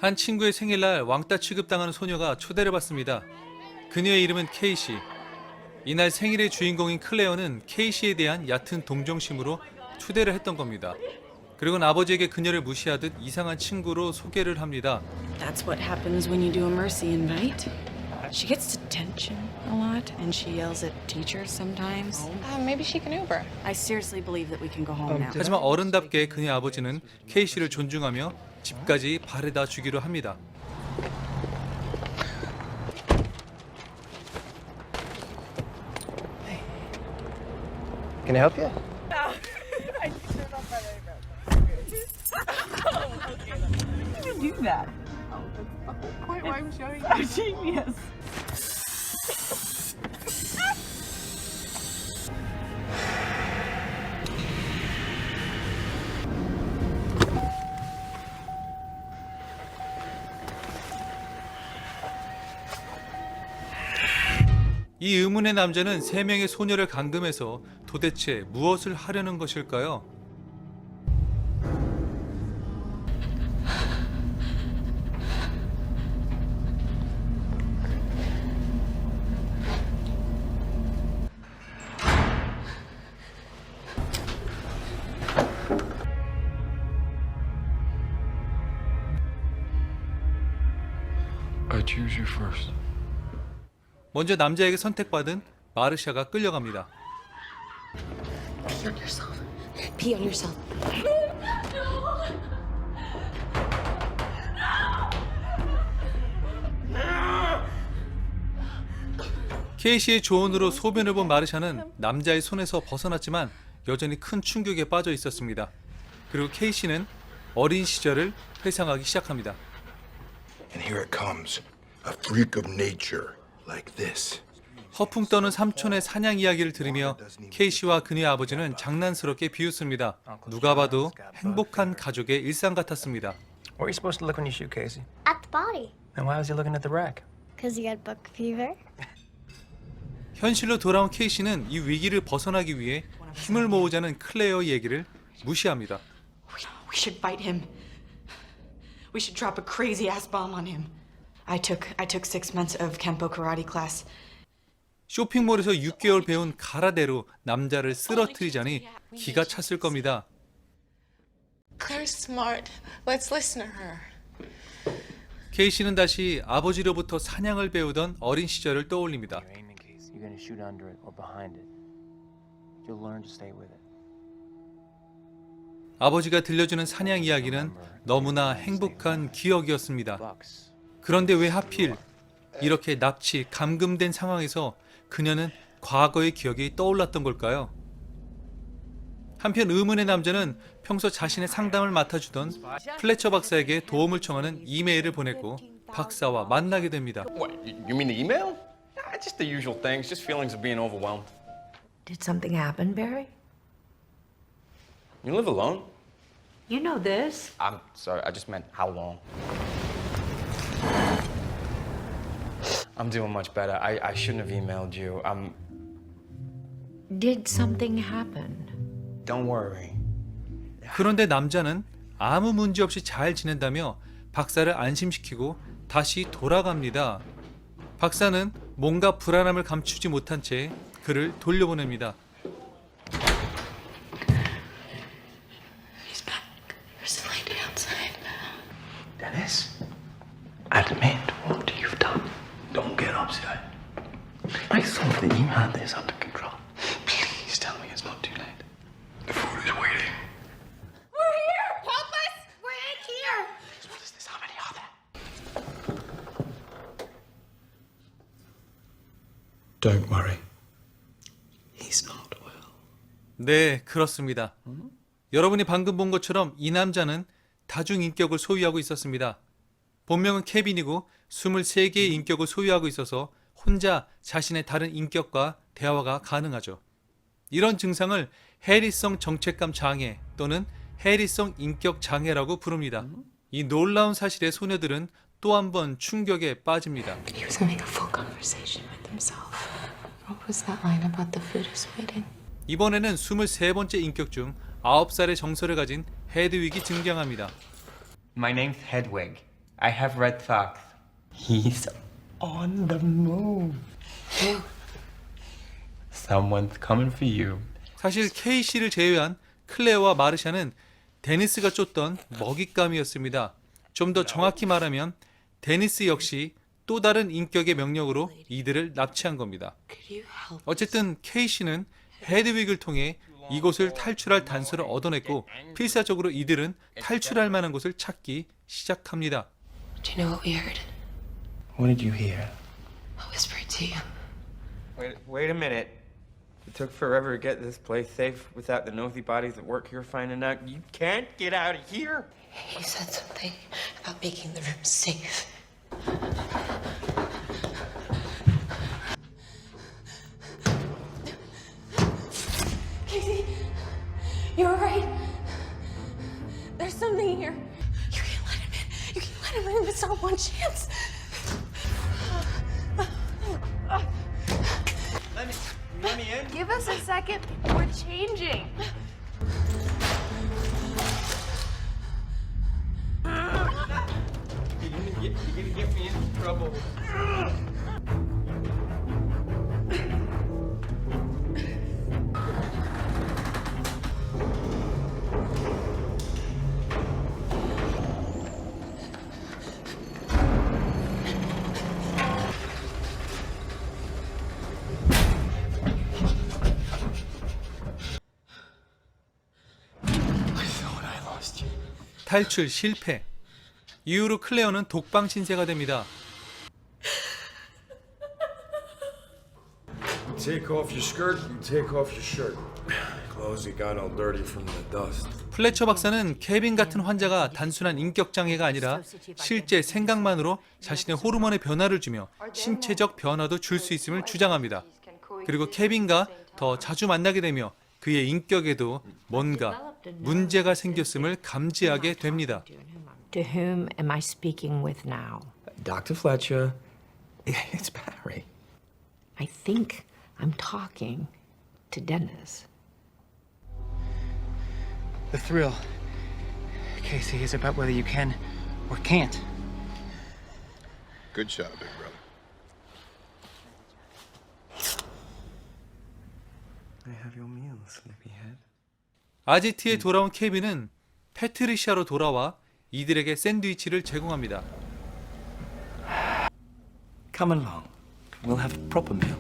한 친구의 생일날 왕따 취급당하는 소녀가 초대를 받습니다. 그녀의 이름은 케이시. 이날 생일의 주인공인 클레어는 케이시에 대한 얕은 동정심으로 초대를 했던 겁니다. 그리고 아버지에게 그녀를 무시하듯 이상한 친구로 소개를 합니다. That's what happens when you do a mercy invite. She gets detention a lot, and she yells at teachers sometimes. Maybe she can Uber. I seriously believe that we can go home now. 하지만 어른답게 그녀의 아버지는 케이시를 존중하며 집까지 바래다 주기로 합니다. Can I help you? Do that. Point why I'm showing A genius. 이 의문의 남자는 3명의 소녀를 감금해서 도대체 무엇을 하려는 것일까요? I choose you first. 먼저 남자에게 선택받은 마르샤가 끌려갑니다. Pee on yourself. Pee on yourself. 케이시의 조언으로 소변을 본 마르샤는 남자의 손에서 벗어났지만 여전히 큰 충격에 빠져 있었습니다. 그리고 케이시는 어린 시절을 회상하기 시작합니다. And here it comes, a freak of nature like this. 허풍 떠는 삼촌의 사냥 이야기를 들으며 케이시와 그녀의 아버지는 장난스럽게 비웃습니다. 누가 봐도 행복한 가족의 일상 같았습니다. Where are you supposed to look when you shoot Casey? At the body. And why was he looking at the rack? Because you had buck fever. 현실로 돌아온 케이시는 이 위기를 벗어나기 위해 힘을 모으자는 클레어의 얘기를 무시합니다. We should fight him. We should drop a crazy ass bomb on him. I took 6 months of Kempo karate class. 쇼핑몰에서 6개월 배운 가라데로 남자를 쓰러뜨리자니 기가 찼을 겁니다. Claire's smart. Let's listen to her. 케이시는 다시 아버지로부터 사냥을 배우던 어린 시절을 떠올립니다. You're aiming, Casey. You're gonna shoot under it or behind it. You'll learn to stay with it. 아버지가 들려주는 사냥 이야기는 너무나 행복한 기억이었습니다. Bucks. 그런데 왜 하필 이렇게 납치, 감금된 상황에서 그녀는 과거의 기억이 떠올랐던 걸까요? 한편 의문의 남자는 평소 자신의 상담을 맡아주던 플래처 박사에게 도움을 청하는 이메일을 보냈고 박사와 만나게 됩니다. What, you mean the email? Just the usual things, just feelings of being overwhelmed. Did something happen, Barry? You live alone? You know this. I'm sorry, I just meant how long. I'm doing much better. I shouldn't have emailed you. Did something happen? Don't worry. 그런데 남자는 아무 문제 없이 잘 지낸다며 박사를 안심시키고 다시 돌아갑니다. 박사는 뭔가 불안함을 감추지 못한 채 그를 돌려보냅니다. He's back. There's a lady outside. Dennis, admit what you've done. Don't get upset. I thought the email had this under control. Please tell me it's not too late. The food is waiting. We're here! Help us! We're in here! What is this? How many are there? Don't worry. He's not well. 네, 그렇습니다. 여러분이 방금 본 것처럼 이 남자는 다중인격을 소유하고 있었습니다. 본명은 케빈이고 23개의 인격을 소유하고 있어서 혼자 자신의 다른 인격과 대화가 가능하죠. 이런 증상을 해리성 정체감 장애 또는 해리성 인격 장애라고 부릅니다. 이 놀라운 사실에 소녀들은 또 한 번 충격에 빠집니다. He was having a full conversation with himself. What was that line about the food is waiting? 이번에는 23번째 인격 중 9살의 정서를 가진 헤드윅이 등장합니다. My name's Hedwig. I have red socks. He's on the move. Someone's coming for you. 사실 케이시를 제외한 클레어와 마르샤는 데니스가 쫓던 먹잇감이었습니다. 좀 더 정확히 말하면 데니스 역시 또 다른 인격의 명령으로 이들을 납치한 겁니다. 어쨌든 케이시는 헤드윅을 통해 이곳을 탈출할 단서를 얻어냈고 필사적으로 이들은 탈출할 만한 곳을 찾기 시작합니다. Do you know what we heard? What did you hear? I whispered to you. Wait a minute. It took forever to get this place safe without the nosy bodies that work here finding out you can't get out of here. He said something about making the room safe. Casey, you're right. There's something here. You can't let him in. You can't let him in. It's our one chance. Let me in. Give us a second. We're changing. You're gonna get me into trouble. 탈출 실패. 이후로 클레어는 독방 신세가 됩니다. Take off your skirt, you take off your shirt. Clothes you got all dirty from the dust. 플래처 박사는 케빈 같은 환자가 단순한 인격 장애가 아니라 실제 생각만으로 자신의 호르몬의 변화를 주며 신체적 변화도 줄 수 있음을 주장합니다. 그리고 케빈과 더 자주 만나게 되며 그의 인격에도 뭔가 문제가 생겼음을 감지하게 됩니다. To whom am I speaking with now? Dr. Fletcher, it's Barry. I think I'm talking to Dennis. The thrill, Casey, is about whether you can or can't. Good shot, big brother. I have your meal, sleepyhead. 아지트에 돌아온 케빈은 패트리샤로 돌아와 이들에게 샌드위치를 제공합니다. Come along. We'll have a proper meal.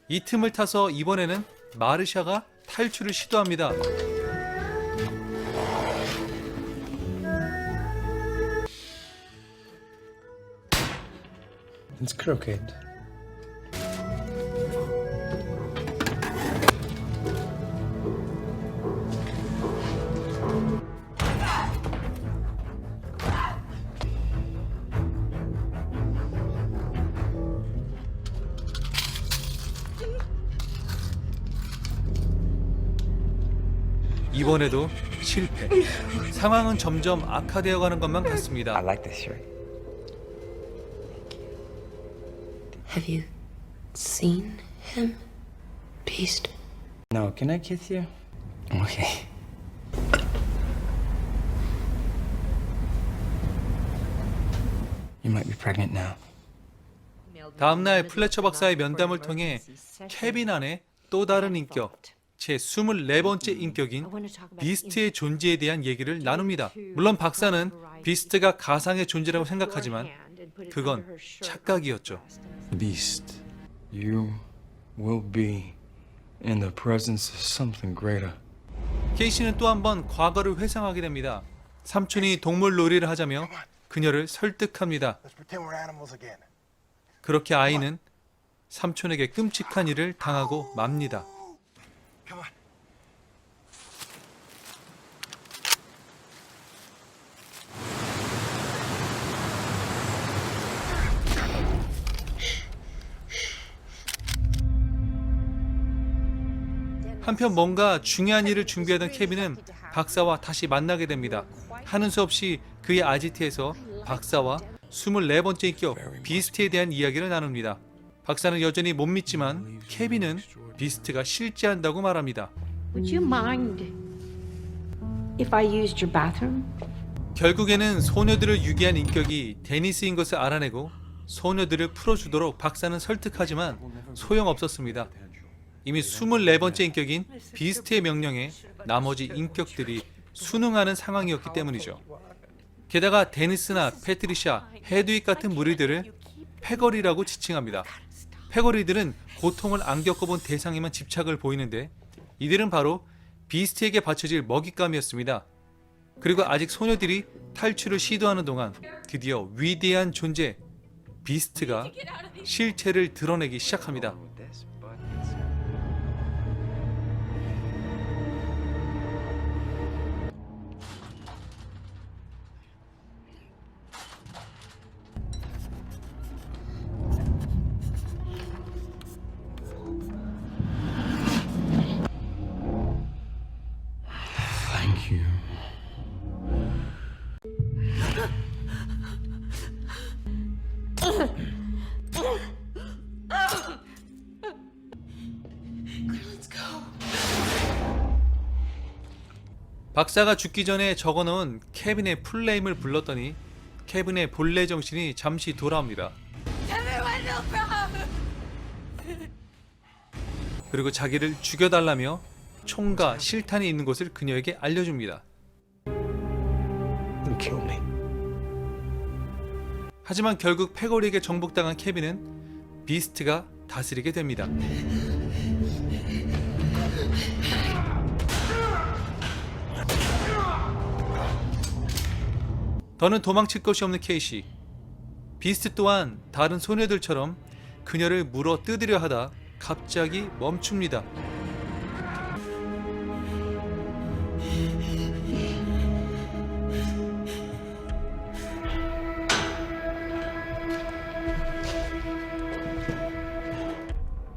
이 틈을 타서 이번에는 마르샤가 탈출을 시도합니다. It's crooked. 이번에도 실패. 상황은 점점 악화되어 가는 것만 같습니다. I like this shirt. Have you seen him, Beast? No, can I kiss you? Okay. You might be pregnant now. 다음날 플래처 박사의 면담을 통해 케빈 안에 또 다른 인격, 제 24번째 인격인 비스트의 존재에 대한 얘기를 나눕니다. 물론 박사는 비스트가 가상의 존재라고 생각하지만 그건 착각이었죠. Beast, you will be in the presence of something greater. 케이시는 또 한 번 과거를 회상하게 됩니다. 삼촌이 동물 놀이를 하자며 그녀를 설득합니다. Let's pretend we're animals again. 그렇게 아이는 삼촌에게 끔찍한 일을 당하고 맙니다. Come on. 한편 뭔가 중요한 일을 준비하던 케빈은 박사와 다시 만나게 됩니다. 하는 수 없이 그의 아지트에서 박사와 24번째 인격 비스트에 대한 이야기를 나눕니다. 박사는 여전히 못 믿지만 케빈은 비스트가 실제한다고 말합니다. Would you mind if I used your bathroom? 결국에는 소녀들을 유기한 인격이 데니스인 것을 알아내고 소녀들을 풀어주도록 박사는 설득하지만 소용없었습니다. 이미 24번째 인격인 비스트의 명령에 나머지 인격들이 순응하는 상황이었기 때문이죠. 게다가 데니스나 패트리샤, 헤드윅 같은 무리들을 패거리라고 지칭합니다. 패거리들은 고통을 안 겪어본 대상에만 집착을 보이는데 이들은 바로 비스트에게 바쳐질 먹잇감이었습니다. 그리고 아직 소녀들이 탈출을 시도하는 동안 드디어 위대한 존재 비스트가 실체를 드러내기 시작합니다. Thank you. 박사가 죽기 전에 적어놓은 케빈의 풀네임을 불렀더니 케빈의 본래 정신이 잠시 돌아옵니다. 그리고 자기를 죽여달라며 총과 실탄이 있는 곳을 그녀에게 알려줍니다. You killed me. 하지만 결국 패거리에게 정복당한 케빈은 비스트가 다스리게 됩니다. 더는 도망칠 것이 없는 케이시. 비스트 또한 다른 소녀들처럼 그녀를 물어 뜯으려 하다 갑자기 멈춥니다.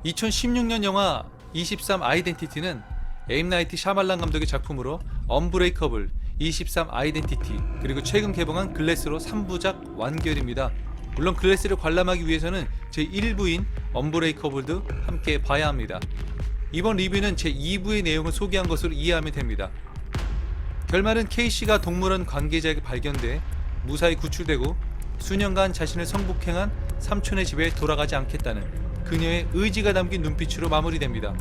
(2016년) 영화 23 아이덴티티는 M. 나이트 샤말란 감독의 작품으로 언브레이커블, 23 아이덴티티, 그리고 최근 개봉한 글래스로 3부작 완결입니다. 물론 글래스를 관람하기 위해서는 제1부인 언브레이커블도 함께 봐야 합니다. 이번 리뷰는 제2부의 내용을 소개한 것으로 이해하면 됩니다. 결말은 케이시가 동물원 관계자에게 발견돼 무사히 구출되고 수년간 자신을 성폭행한 삼촌의 집에 돌아가지 않겠다는 그녀의 의지가 담긴 눈빛으로 마무리됩니다.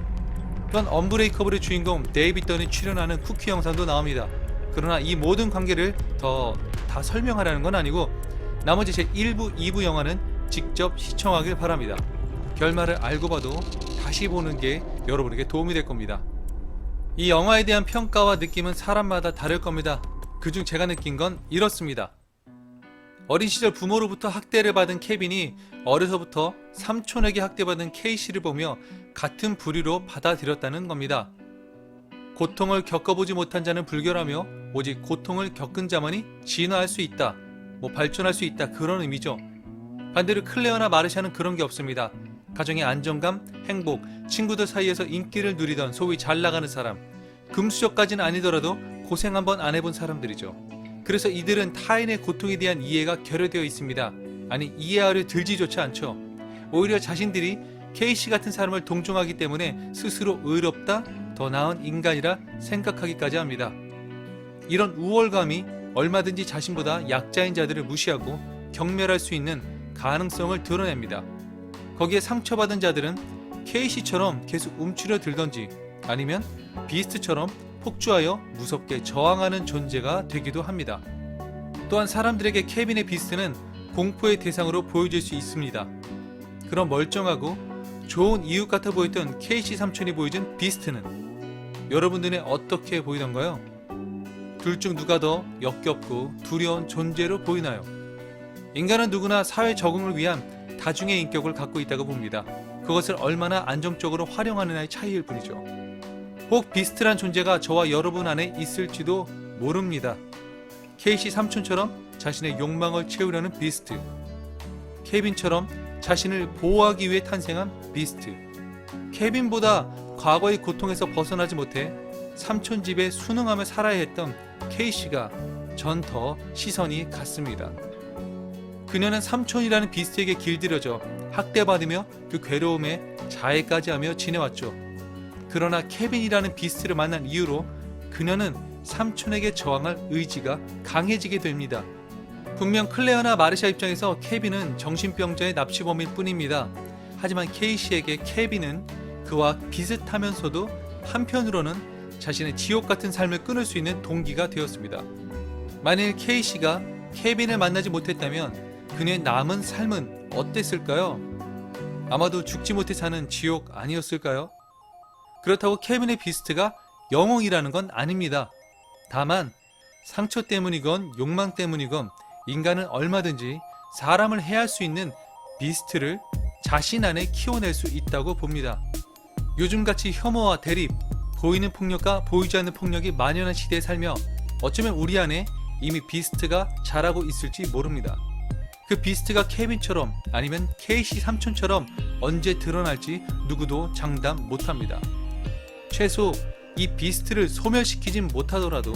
또한 언브레이커블의 주인공 데이빗 던이 출연하는 쿠키 영상도 나옵니다. 그러나 이 모든 관계를 다 설명하라는 건 아니고 나머지 제1부, 2부 영화는 직접 시청하길 바랍니다. 결말을 알고 봐도 다시 보는 게 여러분에게 도움이 될 겁니다. 이 영화에 대한 평가와 느낌은 사람마다 다를 겁니다. 그중 제가 느낀 건 이렇습니다. 어린 시절 부모로부터 학대를 받은 케빈이 어려서부터 삼촌에게 학대받은 케이시를 보며 같은 부류로 받아들였다는 겁니다. 고통을 겪어보지 못한 자는 불결하며 오직 고통을 겪은 자만이 진화할 수 있다, 발전할 수 있다, 그런 의미죠. 반대로 클레어나 마르샤는 그런 게 없습니다. 가정의 안정감, 행복, 친구들 사이에서 인기를 누리던 소위 잘나가는 사람, 금수저까지는 아니더라도 고생 한번 안 해본 사람들이죠. 그래서 이들은 타인의 고통에 대한 이해가 결여되어 있습니다. 아니, 이해하려 들지조차 않죠. 오히려 자신들이 케이시 같은 사람을 동정하기 때문에 스스로 의롭다, 더 나은 인간이라 생각하기까지 합니다. 이런 우월감이 얼마든지 자신보다 약자인 자들을 무시하고 경멸할 수 있는 가능성을 드러냅니다. 거기에 상처받은 자들은 케이시처럼 계속 움츠려 들던지 아니면 비스트처럼 폭주하여 무섭게 저항하는 존재가 되기도 합니다. 또한 사람들에게 케빈의 비스트는 공포의 대상으로 보여질 수 있습니다. 그런 멀쩡하고 좋은 이웃 같아 보였던 케이시 삼촌이 보여준 비스트는 여러분 눈에 어떻게 보이던가요? 둘 중 누가 더 역겹고 두려운 존재로 보이나요? 인간은 누구나 사회 적응을 위한 다중의 인격을 갖고 있다고 봅니다. 그것을 얼마나 안정적으로 활용하느냐의 차이일 뿐이죠. 혹 비스트란 존재가 저와 여러분 안에 있을지도 모릅니다. 케이시 삼촌처럼 자신의 욕망을 채우려는 비스트, 케빈처럼 자신을 보호하기 위해 탄생한 비스트, 케빈보다 과거의 고통에서 벗어나지 못해 삼촌 집에 순응하며 살아야 했던 케이시가 전 더 시선이 갔습니다. 그녀는 삼촌이라는 비스트에게 길들여져 학대받으며 그 괴로움에 자해까지 하며 지내왔죠. 그러나 케빈이라는 비스트를 만난 이후로 그녀는 삼촌에게 저항할 의지가 강해지게 됩니다. 분명 클레어나 마르샤 입장에서 케빈은 정신병자의 납치범일 뿐입니다. 하지만 케이시에게 케빈은 그와 비슷하면서도 한편으로는 자신의 지옥 같은 삶을 끊을 수 있는 동기가 되었습니다. 만일 케이시가 케빈을 만나지 못했다면 그녀의 남은 삶은 어땠을까요? 아마도 죽지 못해 사는 지옥 아니었을까요? 그렇다고 케빈의 비스트가 영웅이라는 건 아닙니다. 다만 상처 때문이건 욕망 때문이건 인간은 얼마든지 사람을 해할 수 있는 비스트를 자신 안에 키워낼 수 있다고 봅니다. 요즘같이 혐오와 대립, 보이는 폭력과 보이지 않는 폭력이 만연한 시대에 살며 어쩌면 우리 안에 이미 비스트가 자라고 있을지 모릅니다. 그 비스트가 케빈처럼 아니면 케이시 삼촌처럼 언제 드러날지 누구도 장담 못합니다. 최소 이 비스트를 소멸시키진 못하더라도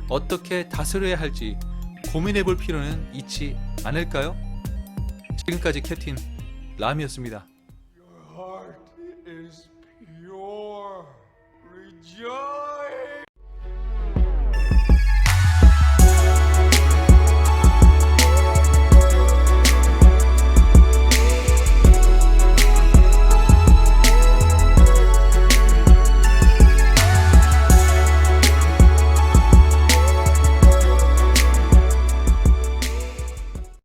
어떻게 다스려야 할지 고민해볼 필요는 있지 않을까요? 지금까지 캡틴 람이었습니다. Your heart is pure. Rejoice.